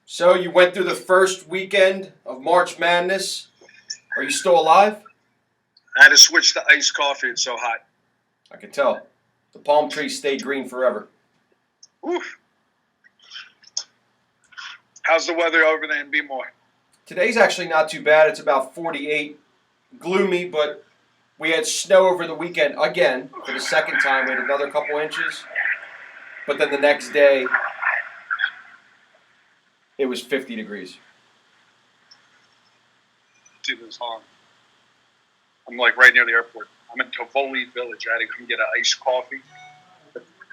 So you went through the first weekend of March Madness. Are you still alive? I had to switch to iced coffee. It's so hot. I can tell. The palm trees stay green forever. Oof. How's the weather over there in Bmore? Today's actually not too bad. It's about 48. Gloomy, but we had snow over the weekend again for the second time. We had another couple inches. But then the next day, it was 50 degrees. Dude, it was hot. I'm like right near the airport. I'm in Tivoli Village. I had to come get an iced coffee.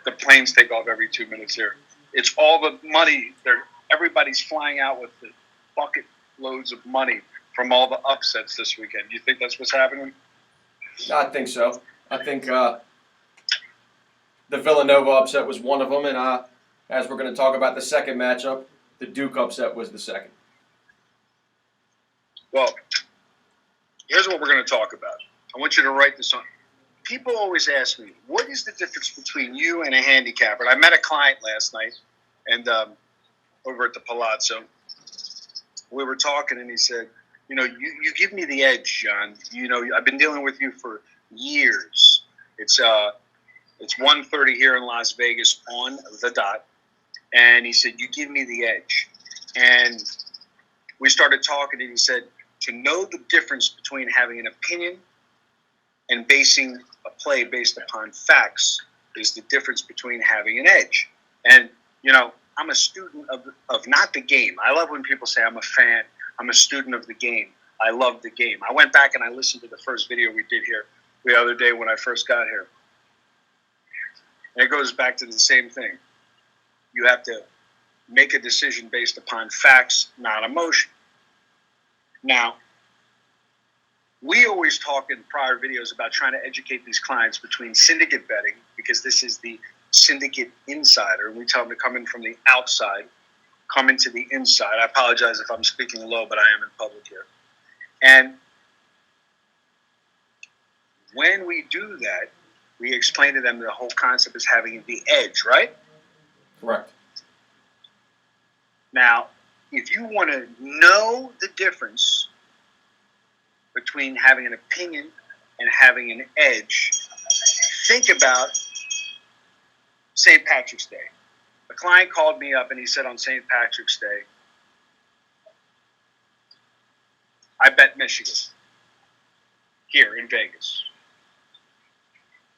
The planes take off every 2 minutes here. It's all the money. Everybody's flying out with the bucket loads of money from all the upsets this weekend. Do you think that's what's happening? I think so. I think the Villanova upset was one of them, and as we're going to talk about the second matchup, the Duke upset was the second. Well, here's what we're going to talk about. I want you to write this on. People always ask me, what is the difference between you and a handicapper? And I met a client last night, and over at the Palazzo, we were talking, and he said, you give me the edge, John. I've been dealing with you for years. It's 1:30 here in Las Vegas on the dot, and he said, you give me the edge. And we started talking, and he said, to know the difference between having an opinion and basing a play based upon facts is the difference between having an edge. And, I'm a student of not the game. I love when people say I'm a fan. I'm a student of the game. I love the game. I went back and I listened to the first video we did here the other day when I first got here. And it goes back to the same thing. You have to make a decision based upon facts, not emotion. Now, we always talk in prior videos about trying to educate these clients between syndicate betting, because this is the syndicate insider, and we tell them to come in from the outside, come into the inside. I apologize if I'm speaking low, but I am in public here. And when we do that, we explain to them the whole concept is having the edge, right? Correct. Now, if you want to know the difference between having an opinion and having an edge, think about St. Patrick's Day. A client called me up and he said on St. Patrick's Day, I bet Michigan here in Vegas.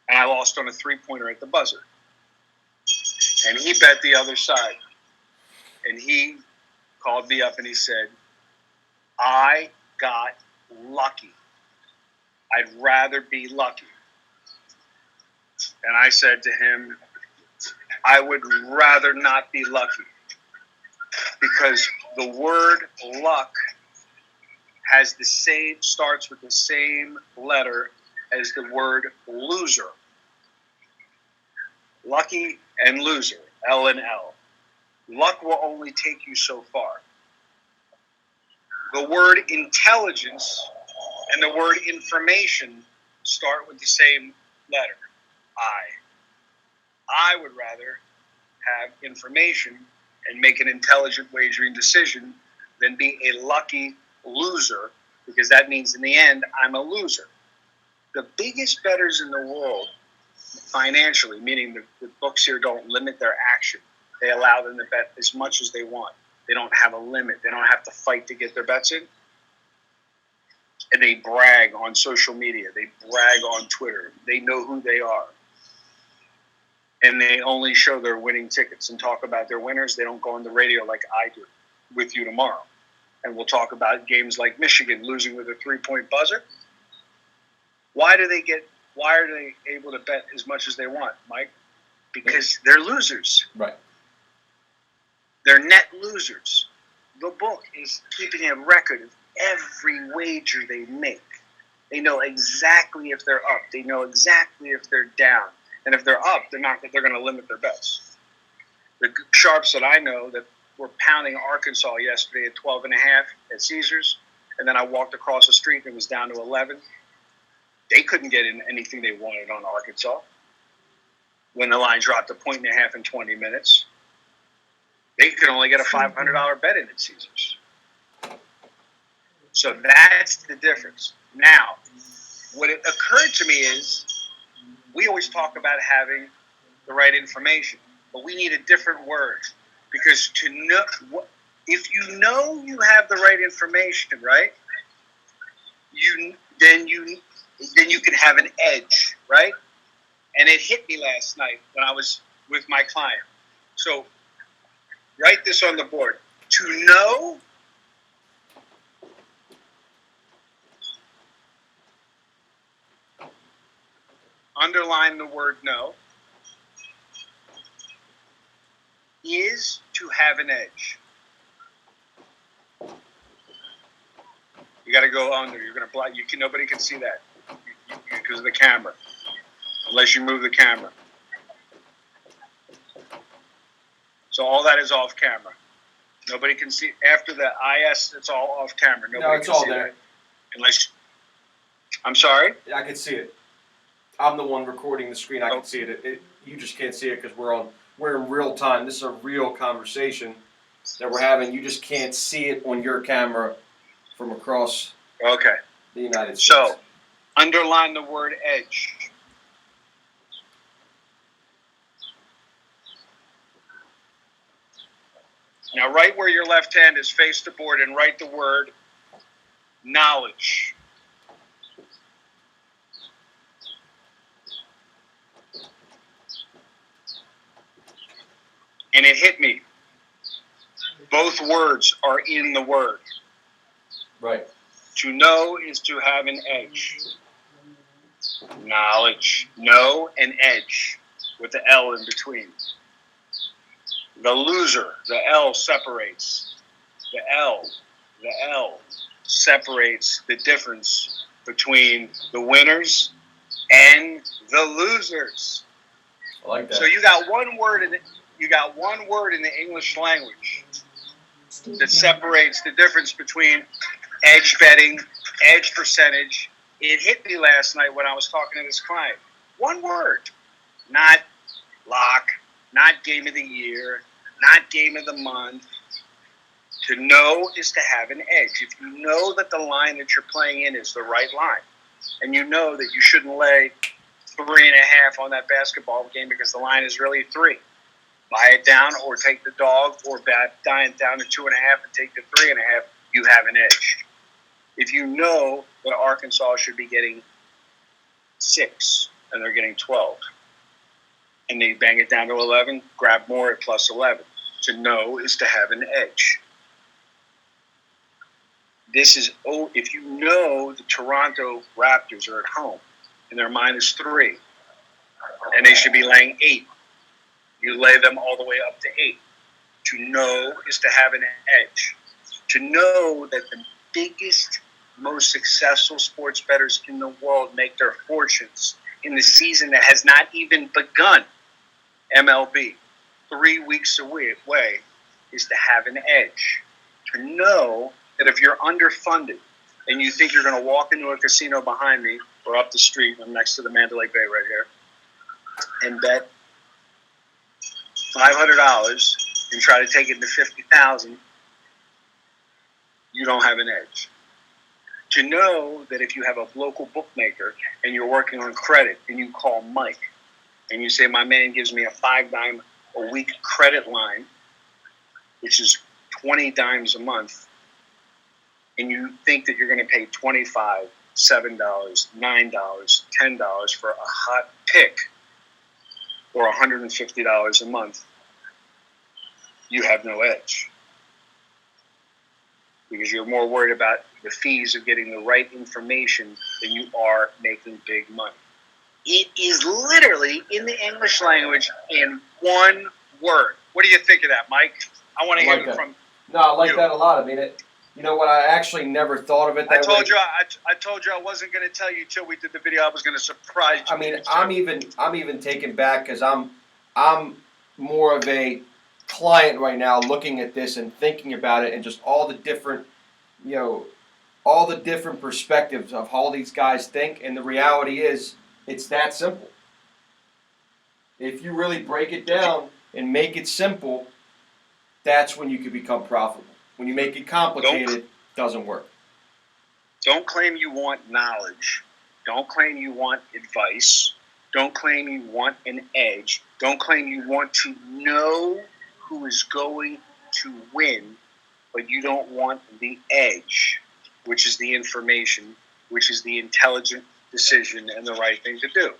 And I lost on a three-pointer at the buzzer. And he bet the other side. And he called me up and he said, I got lucky. I'd rather be lucky. And I said to him, I would rather not be lucky, because the word luck starts with the same letter as the word loser. Lucky and loser, L and L. Luck will only take you so far. The word intelligence and the word information start with the same letter, I. I would rather have information and make an intelligent wagering decision than be a lucky loser, because that means in the end, I'm a loser. The biggest bettors in the world, financially, meaning the books here don't limit their action. They allow them to bet as much as they want. They don't have a limit. They don't have to fight to get their bets in. And they brag on social media. They brag on Twitter. They know who they are. And they only show their winning tickets and talk about their winners. They don't go on the radio like I do with you tomorrow. And we'll talk about games like Michigan losing with a three-point buzzer. Why are they able to bet as much as they want, Mike? Because they're losers. Right. They're net losers. The book is keeping a record of every wager they make. They know exactly if they're up. They know exactly if they're down. And if they're up, they're going to limit their bets. The sharps that I know that were pounding Arkansas yesterday at 12.5 at Caesars, and then I walked across the street and it was down to 11. They couldn't get in anything they wanted on Arkansas when the line dropped 1.5 in 20 minutes. They could only get a $500 bet in at Caesars. So that's the difference. Now, what it occurred to me is we always talk about having the right information, but we need a different word, because to know, if you know you have the right information, right? Then you can have an edge, right? And it hit me last night when I was with my client. So write this on the board. To know, underline the word know, is to have an edge. You got to go under. You're going to block. Nobody can see that because of the camera, unless you move the camera. So all that is off camera. Nobody can see. After the IS, it's all off camera. Nobody it's can all see there. that. Unless, I'm sorry? I can see it. I'm the one recording the screen. I can see it. You just can't see it because we're in real time. This is a real conversation that we're having. You just can't see it on your camera from across Okay. the United States. So, underline the word edge. Now, right where your left hand is, face the board and write the word knowledge. And it hit me. Both words are in the word. Right. To know is to have an edge. Knowledge. Know and edge with the L in between. The loser, the L separates. The L separates the difference between the winners and the losers. I like that. So you got one word in the English language that separates the difference between edge betting, edge percentage. It hit me last night when I was talking to this client. One word, not lock, not game of the year, not game of the month. To know is to have an edge. If you know that the line that you're playing in is the right line, and you know that you shouldn't lay 3.5 on that basketball game because the line is really 3, buy it down or take the dog, or die it down to 2.5 and take the 3.5. You have an edge. If you know that Arkansas should be getting 6 and they're getting 12, and they bang it down to 11, grab more at plus 11. To know is to have an edge. If you know the Toronto Raptors are at home and they're -3 and they should be laying 8, you lay them all the way up to 8. To know is to have an edge. To know that the biggest, most successful sports bettors in the world make their fortunes in the season that has not even begun, MLB, 3 weeks away, is to have an edge. To know that if you're underfunded and you think you're going to walk into a casino behind me or up the street, I'm next to the Mandalay Bay right here, and bet $500 and try to take it to $50,000, you don't have an edge. To know that if you have a local bookmaker and you're working on credit and you call Mike and you say, my man gives me a $5 a week credit line, which is 20 dimes a month, and you think that you're going to pay $25, $7, $9, $10 for a hot pick or $150 a month, you have no edge. Because you're more worried about the fees of getting the right information than you are making big money. It is literally in the English language in one word. What do you think of that, Mike? I want to hear it from No, I like you. that a lot. I mean, you know what? I actually never thought of it that way. I told you I wasn't going to tell you till we did the video. I was going to surprise you. I mean, I'm even taken back because I'm more of a client right now, looking at this and thinking about it, and just all the different, all the different perspectives of how these guys think. And the reality is, it's that simple. If you really break it down and make it simple, that's when you can become profitable. When you make it complicated, it doesn't work. Don't claim you want knowledge. Don't claim you want advice. Don't claim you want an edge. Don't claim you want to know who is going to win, but you don't want the edge, which is the information, which is the intelligent decision and the right thing to do.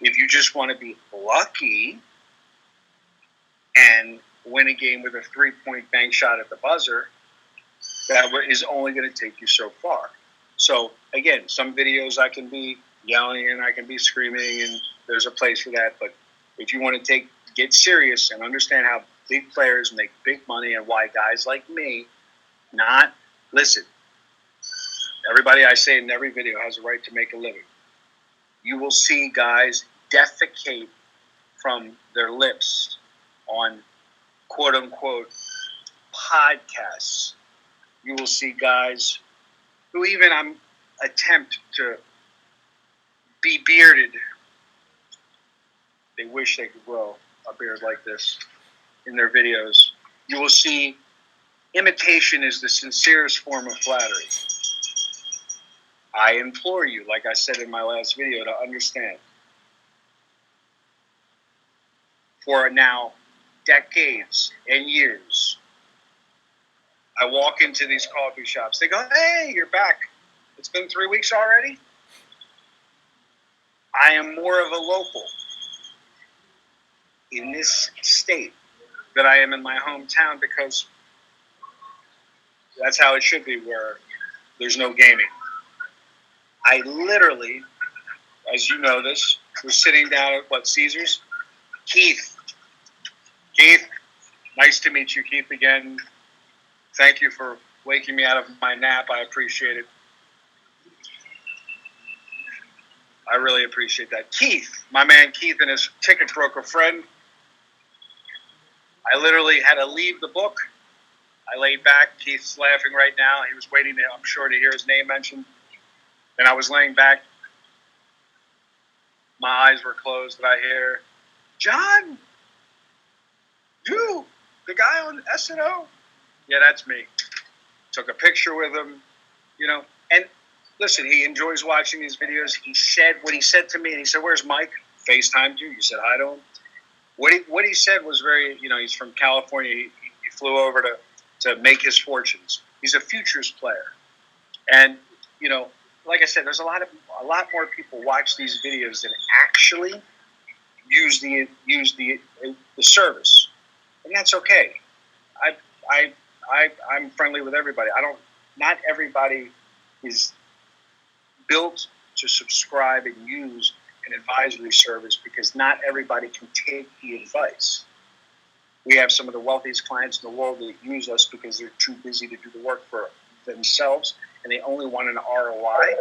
If you just want to be lucky and win a game with a 3-point bank shot at the buzzer, that is only going to take you so far. So, again, some videos I can be yelling and I can be screaming, and there's a place for that. But if you want to get serious and understand how big players make big money and why guys like me listen, everybody I say in every video has a right to make a living. You will see guys defecate from their lips on quote-unquote podcasts. You will see guys who even attempt to be bearded. They wish they could grow a beard like this in their videos. You will see imitation is the sincerest form of flattery. I implore you, like I said in my last video, to understand. For now decades and years, I walk into these coffee shops. They go, "Hey, you're back. It's been 3 weeks already?" I am more of a local in this state than I am in my hometown, because that's how it should be, where there's no gaming. I literally, as you know this, was sitting down at Caesars. Keith, nice to meet you, Keith, again. Thank you for waking me out of my nap. I appreciate it. I really appreciate that. Keith, my man Keith and his ticket broker friend. I literally had to leave the book. I laid back. Keith's laughing right now. He was waiting, I'm sure, to hear his name mentioned. And I was laying back. My eyes were closed, and I hear, "John, you, the guy on SNO?" Yeah, that's me. Took a picture with him, And listen, he enjoys watching these videos. He said what he said to me, and he said, "Where's Mike?" FaceTimed you. You said hi to him. What he said was very, he's from California. He flew over to make his fortunes. He's a futures player. And, like I said, there's a lot more people watch these videos than actually use the service. And that's okay. I'm friendly with everybody. Not everybody is built to subscribe and use an advisory service, because not everybody can take the advice. We have some of the wealthiest clients in the world that use us because they're too busy to do the work for themselves, and they only want an ROI.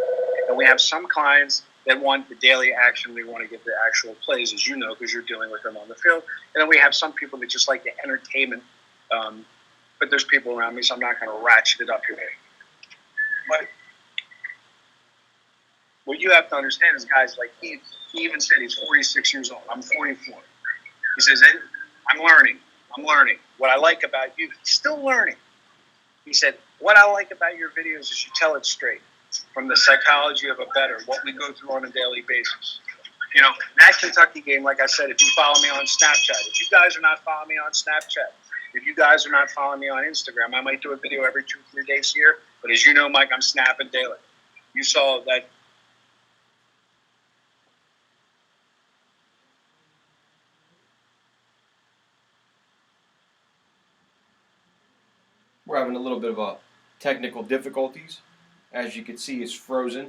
And we have some clients that want the daily action. They want to get the actual plays, as you know, because you're dealing with them on the field. And then we have some people that just like the entertainment. But there's people around me, so I'm not going to ratchet it up here. But what you have to understand is guys like he even said he's 46 years old. I'm 44. He says, I'm learning. What I like about you, he's still learning. He said, what I like about your videos is you tell it straight, from the psychology of a bettor, what we go through on a daily basis. That Kentucky game, like I said, if you follow me on Snapchat, if you guys are not following me on Snapchat, if you guys are not following me on Instagram, I might do a video every 2-3 days here. But as you know, Mike, I'm snapping daily. You saw that. We're having a little bit of technical difficulties. As you can see, it's frozen,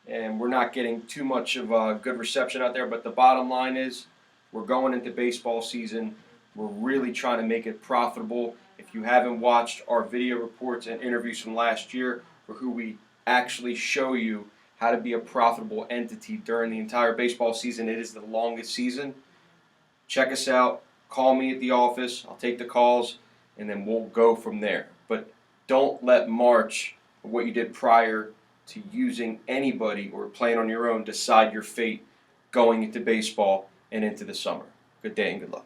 and we're not getting too much of a good reception out there. But the bottom line is, we're going into baseball season. We're really trying to make it profitable. If you haven't watched our video reports and interviews from last year, for who we actually show you how to be a profitable entity during the entire baseball season, it is the longest season. Check us out. Call me at the office. I'll take the calls, and then we'll go from there. But don't let March, or what you did prior to using anybody or playing on your own, decide your fate going into baseball and into the summer. Good day and good luck.